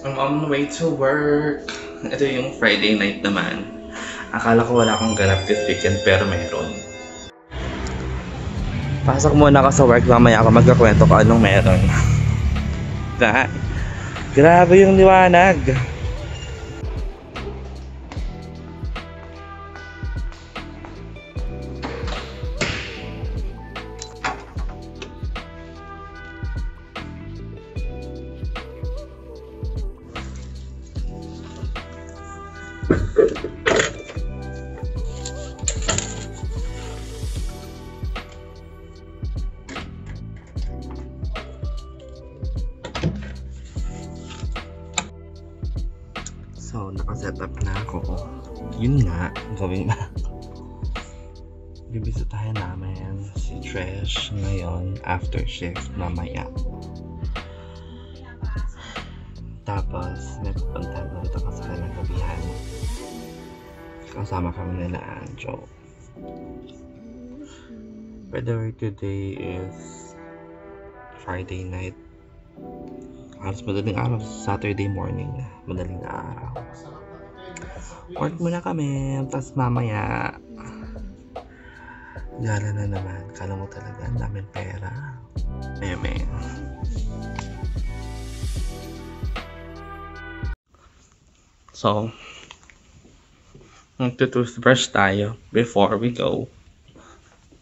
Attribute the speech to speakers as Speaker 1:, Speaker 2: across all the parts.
Speaker 1: I'm on the way to work. Ito yung Friday night naman. Akala ko wala akong ganap this weekend pero meron. Pasok muna ako sa work, mamaya ako magkakwento ko anong meron. Grabe yung liwanag. So, nakaset up na ako. Yun nga, gawin na. Bibisitahin namin si Trish ngayon after shift mamaya. Tapos, may pupuntahan ulit ako sa kanilang gabihan. Kasama kami nila Anjo. By the way, today is Friday night. Halos madaling araw, Saturday morning, madaling araw. Work muna kami, tapos mamaya gala na naman. Kala mo talaga, ang daming pera. Meme. So, magtutoothbrush tayo before we go.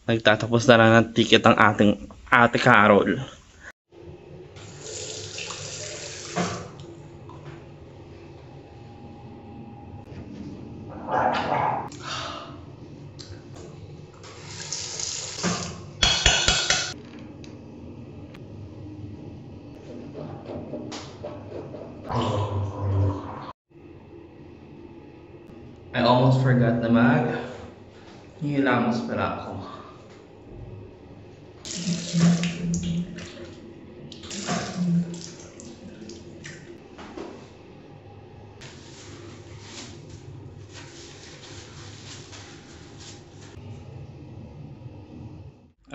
Speaker 1: Nagtatapos na lang ng ticket ang ating Ate Carol. I almost forgot na hilamos pala ako.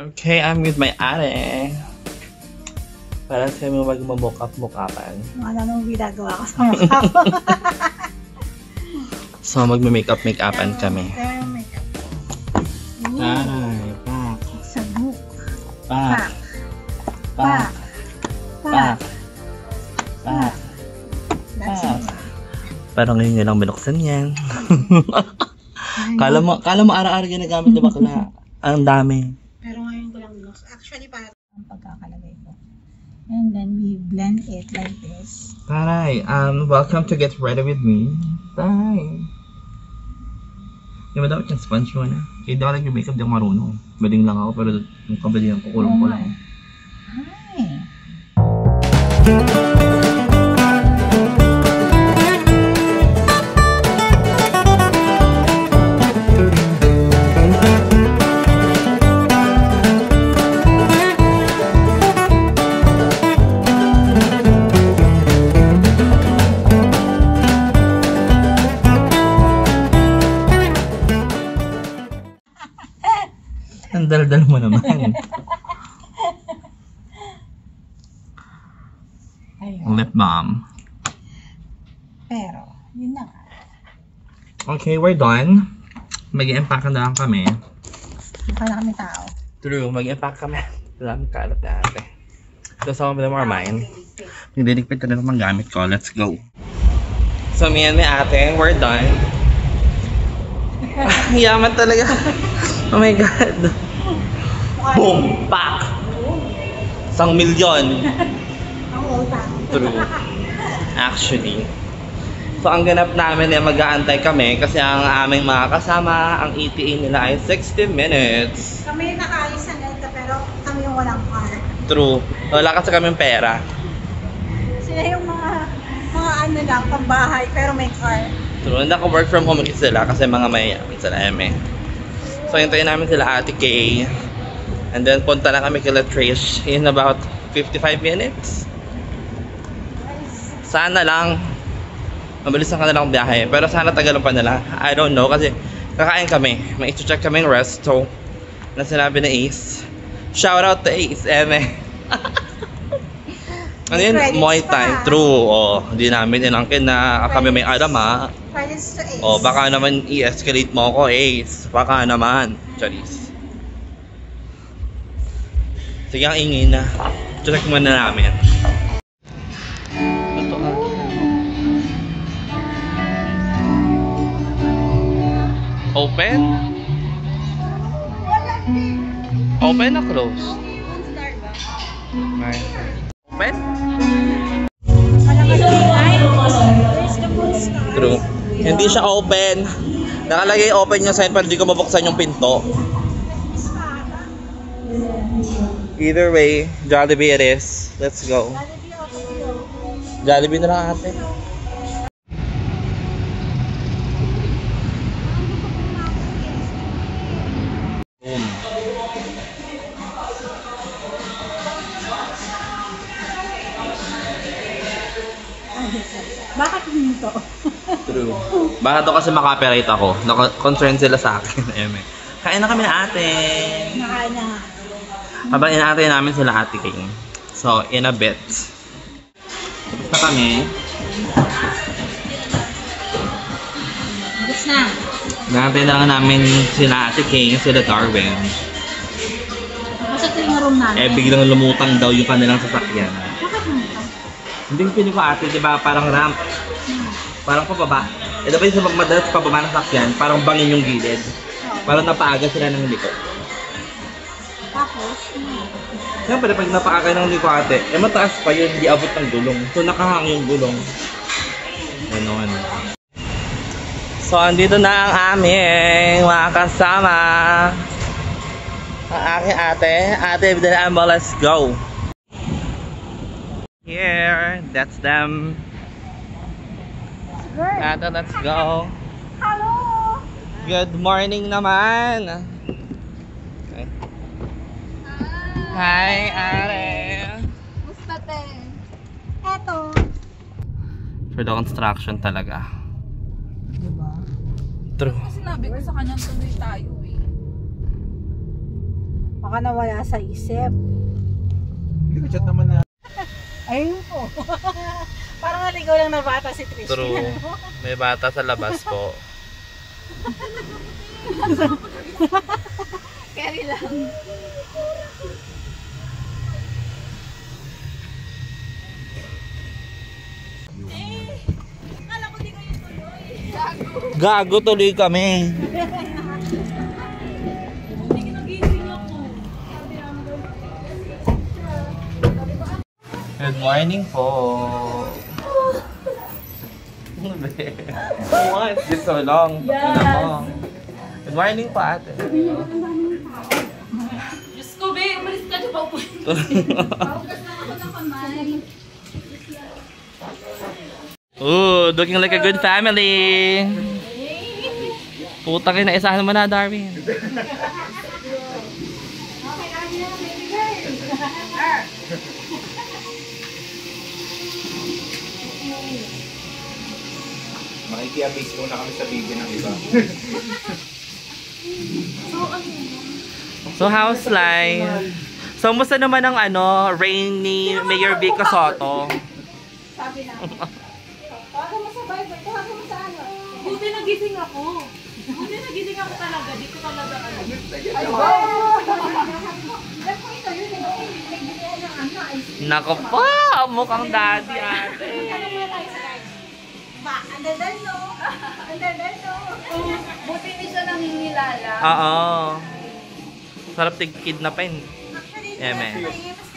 Speaker 1: Okay, I'm with my ate. Para sa mo magmamukap-mukapan.
Speaker 2: Wala nang ginagawa ko sa mukha ko.
Speaker 1: So, magme-makeup-makeupan kami.
Speaker 2: Makeup.
Speaker 1: Taray, pak.
Speaker 2: Sabuk.
Speaker 1: Pak. Pak. Pak. Pak. Pak. Parang ngayon nyo lang binuksan yan. Kala mo araw-araw ginagamit na bakla. Ang dami.
Speaker 2: Pero ngayon ko lang binuksan. Actually, para ang pagkakalagay ko. And then we blend it like this.
Speaker 1: Taray, welcome to Get Ready With Me. Taray. Di ba dapat yung sponge mo na? Kaya di ako nag-makeup, di ako marunong. Baling lang ako, pero yung kabalihan ko, kulong ko lang.
Speaker 2: Ay.
Speaker 1: Ang dal-dal mo naman.
Speaker 2: Ayun.
Speaker 1: Lip balm.
Speaker 2: Pero, yun na nga.
Speaker 1: Okay, we're done. Mag-i-empack na lang kami.
Speaker 2: Mukha na kami tao.
Speaker 1: True, mag-i-empack kami. Wala kami kalat na ate. So, some of them are mine. Nagdiligpit na lang gamit ko. Let's go. So, me and my ate, we're done. Yaman talaga. Oh my God. Boom! Pak! 1,000,000.
Speaker 2: Ang utang.
Speaker 1: True. Actually. So, ang ganap namin ay mag-aantay kami kasi ang aming mga kasama, ang ETA nila ay 60 minutes.
Speaker 2: Kami nakaalis sa NEDA pero kami yung walang car.
Speaker 1: True. Wala kasi kaming pera.
Speaker 2: Sila yung mga ano lang, pambahay pero may car.
Speaker 1: True. Hindi ako work from home sila kasi mga mayayaman sila eme. So, hintayin namin sila Ate Kay. And then, punta na kami kila Trish in about 55 minutes. Sana lang mabilis ang kanilang biyahe. Pero sana tagalan pa nila. I don't know kasi kakain kami. May ito-check kaming resto na sinabi na Ace. Shout out to Ace, eme. Ano yun? Muay Thai. True. Oh, hindi namin inangkin na kami may adama.
Speaker 2: Credits to Ace.
Speaker 1: Oh, baka naman i-escalate mo ako, Ace. Baka naman. Charis. Sige, ang ingin na. Check muna namin. Ito ah. Open? Open na close? Open? True. Hindi siya open. Nakalagay open yung sign para hindi ko mabuksan yung pinto. Either way, Jollibee it is. Let's go. Jollibee na lang ate. Boom.
Speaker 2: Bakit hinto?
Speaker 1: True. Baka to kasi makapirate ako. Concerned sila sa akin. Kain na kami na ate.
Speaker 2: Nakain na.
Speaker 1: Habang inaantay namin sila Ate King. So, in a bit. Tapos na kami.
Speaker 2: Tapos na.
Speaker 1: Inaantay na lang namin sila Ate King, sila Darwin.
Speaker 2: Tapos ito yung room namin.
Speaker 1: Biglang lumutang daw yung kanilang sasakyan.
Speaker 2: Bakit hinto?
Speaker 1: Hindi ko pinig ko ate, di ba? Parang ramp. Parang pababa. Diba yung sa madalas pababa ng sasakyan, parang bangin yung gilid. Parang napaaga sila ng likod.
Speaker 2: Tapos,
Speaker 1: Siyempre, pag napakakay ng liko ate, mataas pa yun, hindi abot ng gulong. So, nakahang yung gulong. Ganon. So, andito na ang aming mga kasama. Ang aking ate. Ate, bidalaan mo, let's go. Here, that's them. Ate, let's go.
Speaker 2: hello!
Speaker 1: Good morning naman. Hi, ate.
Speaker 2: Musta te? Eto.
Speaker 1: For the construction talaga.
Speaker 2: Diba?
Speaker 1: True.
Speaker 3: Sinabi ko sa kanya tuloy tayo eh.
Speaker 2: Baka nawala sa isip.
Speaker 4: Hindi ko chat naman na.
Speaker 2: Ayun po. Parang naligaw lang na bata si Trish.
Speaker 1: True. May bata sa labas po.
Speaker 2: Carry lang.
Speaker 1: Gago tuloy kami. Good morning po. What? It's so long. Ano mo? Good morning po ate.
Speaker 3: Diyos ko, be, umalis ka siya pa upo.
Speaker 1: Ooh, looking like a good family. Putang ina, isahan mo na, Darwin.
Speaker 4: Makikiabase muna kami sa baby ng iba.
Speaker 1: So, how's life? So, musta naman ang rainy Mayor Vico Soto?
Speaker 2: Sabi na. Tawagan mo sa Bible. Tawagan mo sa ano.
Speaker 3: Buti nagising ako. Buti nagising ako talaga. Di ko talaga alam.
Speaker 2: Ay, wow! Dahil ko ito yun. Nagbigyan ng ano.
Speaker 1: Nako pa, mukhang daddy ate.
Speaker 2: Ano muna tayo sa guys? Ba, andadal no? Andadal no?
Speaker 3: Buti hindi siya nangingilala.
Speaker 1: Oo. Sarap tig-kidnapin. Eme.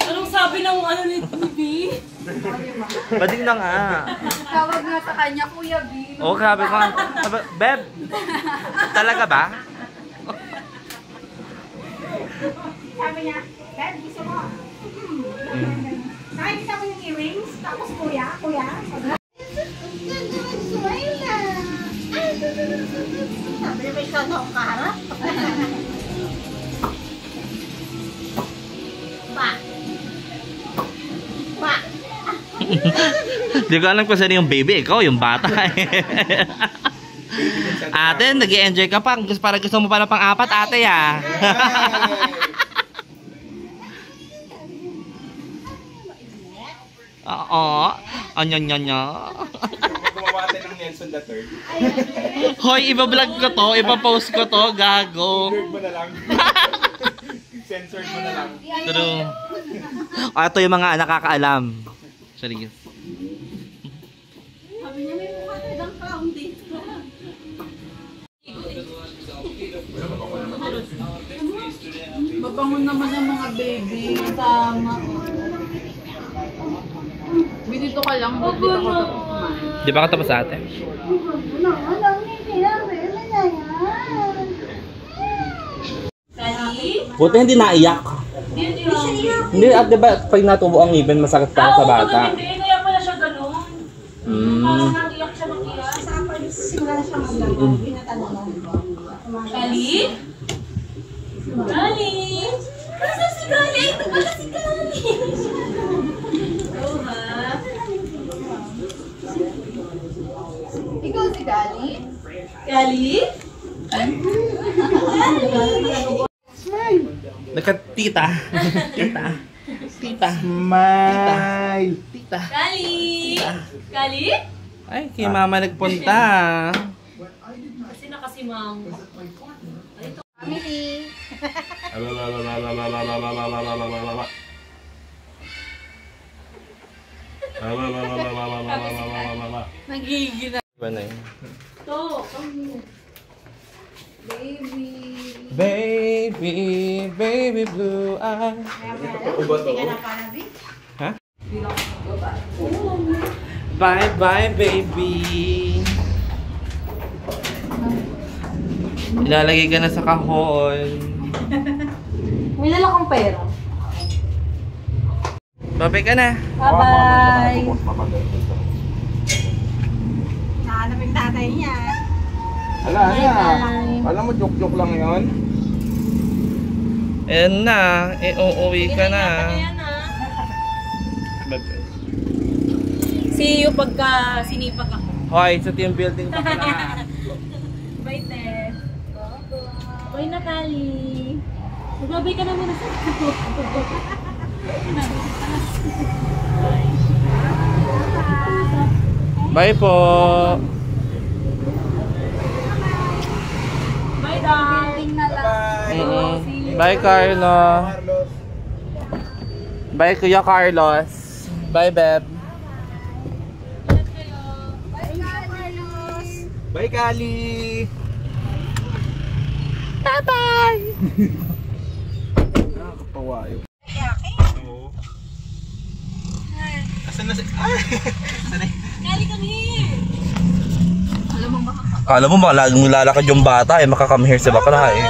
Speaker 3: Anong sabi ng ano ni B?
Speaker 1: Bading na nga.
Speaker 3: Tawag nga sa kanya, Kuya B.
Speaker 1: Oo, grabe ko. Beb, talaga ba?
Speaker 2: Sabi niya, Dad, gusto mo? Nakikita mo yung earrings? Tapos kuya. Smile na. Sabi niya, may shot akong kaharap. Pa.
Speaker 1: Di ko alam kung saan yung baby. Ikaw, yung bata eh. Ate, nag-i-enjoy ka pa. Parang gusto mo pa na pang-apat, ate ah. Oo. Anya.
Speaker 4: Gumawa tayo ng Nelson the Third.
Speaker 1: Hoy, iba-vlog ko to, ipa-post ko to, gago.
Speaker 4: Censored mo na lang. Censored mo na lang.
Speaker 1: True. Ito yung mga nakakaalam. Serious.
Speaker 2: Sabi niya may mukha talagang clown dito.
Speaker 3: Mabangon naman ang mga baby. Tama. Binito ka lang, ba't di ako tapos kumain?
Speaker 1: Di ba ka tapos sa ate? Buti hindi naiyak. Hindi, at diba pag natubo ang ngipin, masakit pa sa bata.
Speaker 3: Hindi, kaya pala siya ganun. Parang nag-iyak siya mag-iyak.
Speaker 2: Sa kapag simula na siya maglaro, pinatanong mo.
Speaker 3: Kali? Kali? Nasa si Kali? Ito pala si Kali. Oo ha?
Speaker 2: Ikaw si Gali?
Speaker 3: Kali?
Speaker 1: Nagka-tita. Tita.
Speaker 4: Smile!
Speaker 1: Tita.
Speaker 3: Kali? Kali?
Speaker 1: Ay, kay mama nagpunta.
Speaker 3: Kasi nakasimang.
Speaker 2: Family.
Speaker 3: Nagigina.
Speaker 1: Iba na yun.
Speaker 3: To.
Speaker 1: Baby blue eyes.
Speaker 2: Hindi ka na panabi?
Speaker 1: Ha? Bye, baby. Ilalagay ka na sa kahon.
Speaker 3: May dala kong pera.
Speaker 1: Babay ka na.
Speaker 3: Bye-bye.
Speaker 2: Nahanap yung tatay niya.
Speaker 4: Ala. Alam mo, joke-joke lang yun.
Speaker 1: Ayan na. Uuwi ka na.
Speaker 3: See you pagka sinipag ako.
Speaker 1: Hoy, sa team building pa pala.
Speaker 3: Bye, Tess. Bye na, Kali. Magbabay ka na muna sa
Speaker 1: Bye po.
Speaker 3: Bye, darling na lang.
Speaker 1: Bye, Carlo. Bye, Kuya Carlos. Bye, Beb.
Speaker 4: Bye, Kali!
Speaker 1: Bye-bye!
Speaker 4: Nakakapawa yun. Oo. Asan na si...
Speaker 3: Kali, come here.
Speaker 1: Kala mo laging lalakad yung bata eh, makakame here si bakla eh.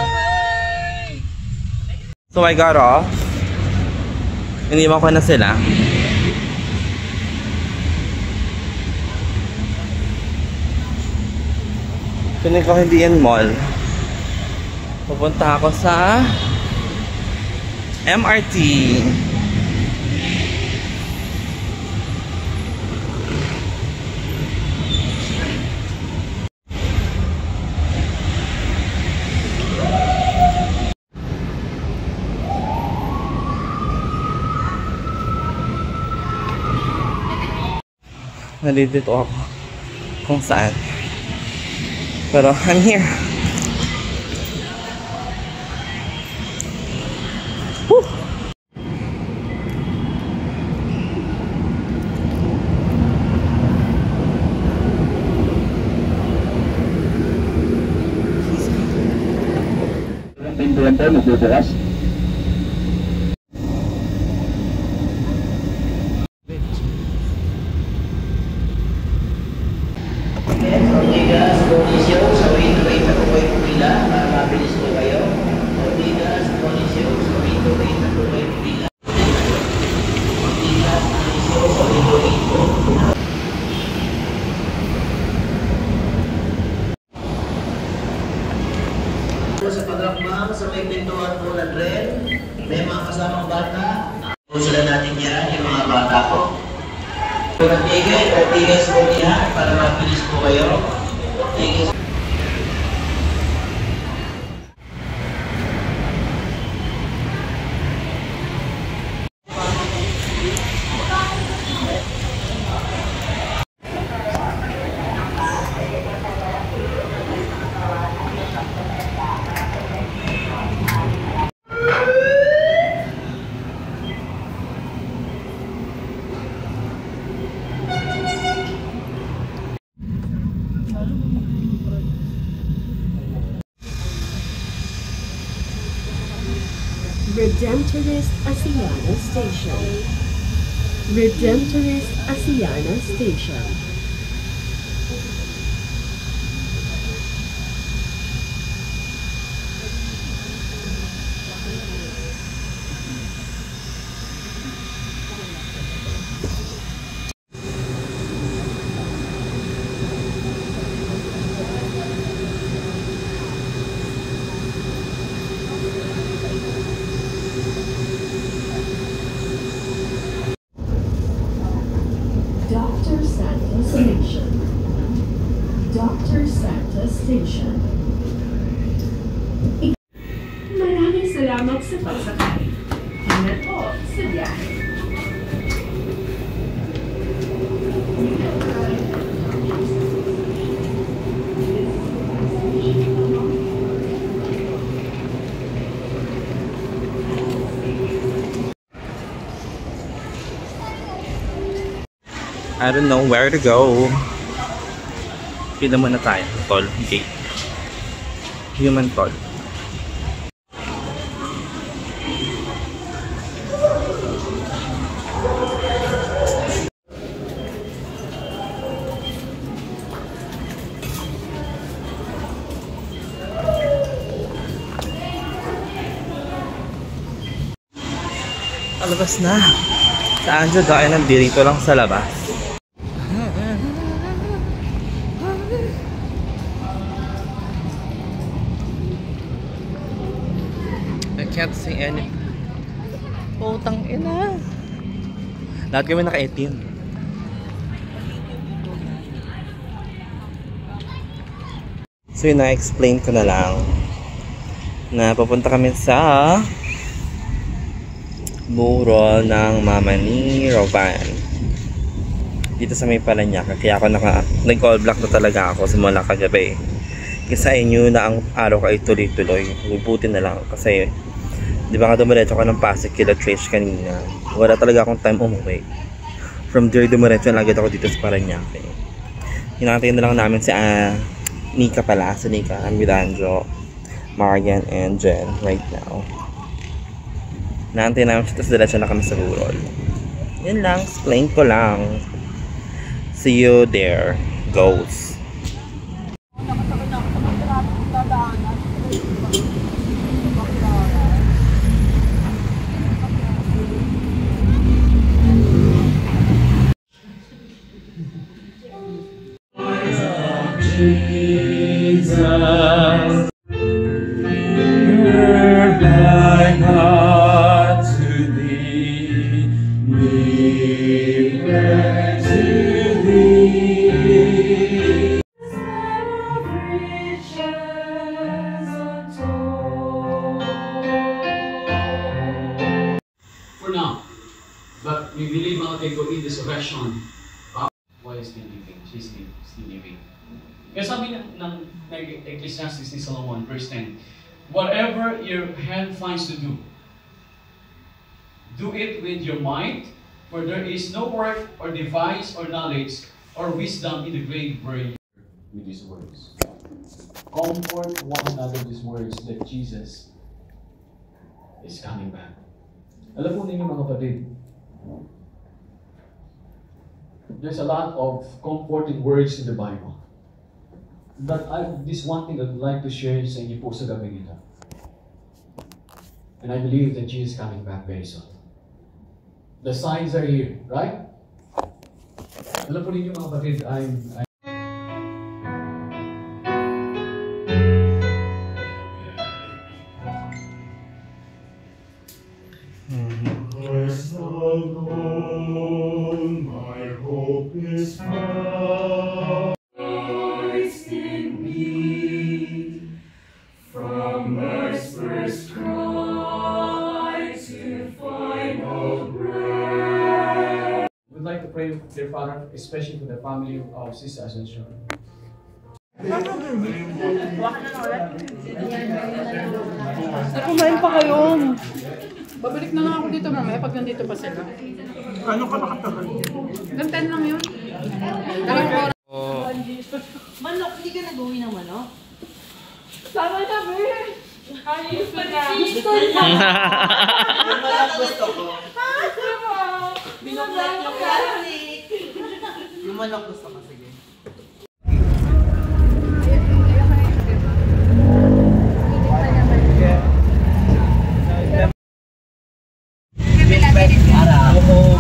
Speaker 1: So I got off. Iniwan ko na sila. Pinig ko hindi yan mall. Pupunta ako sa MRT. Nandito ako kung saan. Pero I'm here. Woo!
Speaker 5: Pintuan magbubukas.
Speaker 6: Ortigas, Conisio, sa wait na po kayo pumila para mabilis po kayo. Ortigas, Conisio, sa wait na po kayo pumila. Ortigas, Conisio, sa wait po. Sa pagrakma, sa may pintuan po ng tren, may mga kasamang bata. Sila natin yan, yung mga bata po. Ortigas po niya para mabilis po kayo. Ortigas.
Speaker 7: Redemptorist Asiana Station. Redemptorist Asiana Station. Dr. Santa Station. Dr. Santa Station. Maraming salamat sa pagsakay. Ingat po sa biyahe.
Speaker 1: I don't know where to go. Pila muna tayo. Toll gate. Human toll. Alabas na. Saan dyan dahil nandito lang sa labas. I can't say anything. Putang ina. Lahat kami naka-18. So yun, na-explain ko na lang na papunta kami sa burol ng mama ni Rovan dito sa may Paranaque. Kaya ako nag-all black na talaga ako simula kagabi. Kasi I knew na ang araw ko ay tuloy-tuloy. Buti na lang kasi di ba nga dumiretso ko ng Pasig kila Trish kanina. Wala talaga akong time umuwi. From there dumiretso na agad ako dito sa Paranaque. Hinantayin na lang namin si Nika pala. Si Nika, Miranjo, Marian, and Jen right now. Naantay namin siya, tapos diretso na kami sa burol. Yun lang, explain ko lang. See you there, goes. Jesus, my heart to thee, nearer to thee.
Speaker 8: For now, but we believe mga go in this direction. Why is still living? She's still living. Kaya sabi ng Ecclesiastes ni Solomon, verse 10, whatever your hand finds to do, do it with your might, for there is no work or device or knowledge or wisdom in the grave where you with these words. Comfort one another with these words that Jesus is coming back. Alam po ninyo mga kapatid, there's a lot of comforting words in the Bible. But this one thing I'd like to share sa inyo po sa gabi nito. And I believe that Jesus is coming back very soon. The signs are here, right? Alam po ninyo mga kapatid,
Speaker 4: my hope is found.
Speaker 7: Christ in me, from earth's first cry to final breath.
Speaker 8: We'd like to pray, dear Father, especially for the family of Sister Ascension.
Speaker 2: Kumain pa kayo.
Speaker 9: Babalik na nga ako dito mamaya pag nandito pa sila.
Speaker 2: Ano ka nakatagal?
Speaker 9: Hanggang 10 lang yun. Dalang oras.
Speaker 3: Manok, hindi ka nag-uwi ng manok?
Speaker 9: Sana niya, be!
Speaker 3: Gusto niya.
Speaker 1: Gusto ko.
Speaker 3: Binuklat yung plastic.
Speaker 1: Yung manok gusto ko, sige.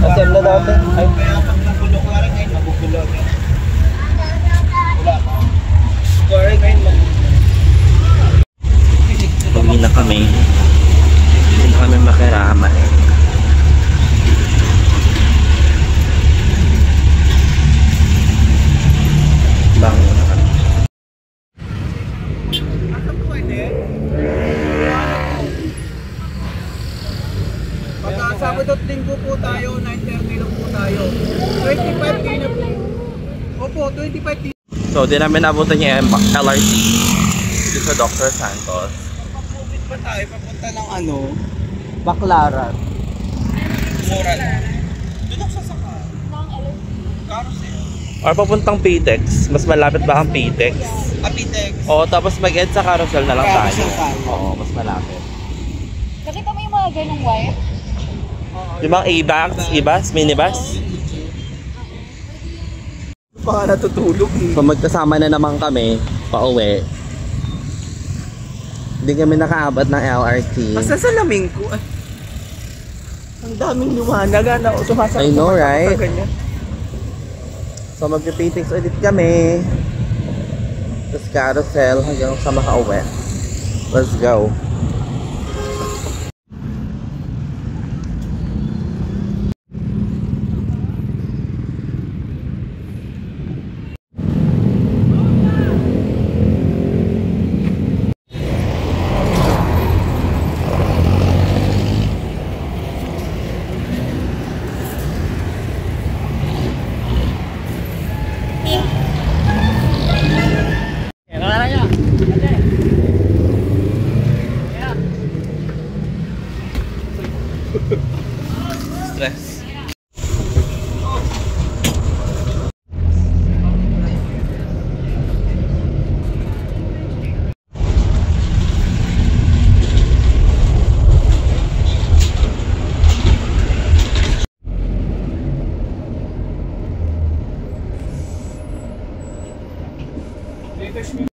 Speaker 1: Kasi na dati. Ay, kaya pag nagulo ka rin, ay nagugulo. Wala ka. Sorry, kayo Uwi na kami. Uwi na kami makirama. Bango na kami.
Speaker 10: Pagka Sabado at Linggo po tayo, 9:30 lang po tayo. 25 din na po. Opo, 25 din.
Speaker 1: So, di namin nabutan yung LRT dito sa Dr. Santos.
Speaker 10: Kapag pa tayo, papunta ng ano? Baclaran. Moral. Doon ako sasaka. Carousel.
Speaker 1: Or papuntang PTEX. Mas malapit ba ang PTEX?
Speaker 10: Apitex.
Speaker 1: Oo, tapos mag-end sa carousel na lang tayo.
Speaker 10: Carousel tayo.
Speaker 1: Oo, mas malapit.
Speaker 3: Nakita mo yung mga ganong white?
Speaker 1: Yung mga e-bus, minibus.
Speaker 10: Baka natutulog eh.
Speaker 1: So magkasama na naman kami, pauwi. Hindi kami nakaabot ng LRT.
Speaker 10: Basta sa laming ko. Ay. Ang daming liwanag. Sumasakot
Speaker 1: I know, right?
Speaker 10: sa ganyan.
Speaker 1: So mag-PTEX ulit kami. Tapos carousel hanggang sa makauwi. Let's go. Stress.
Speaker 10: Latest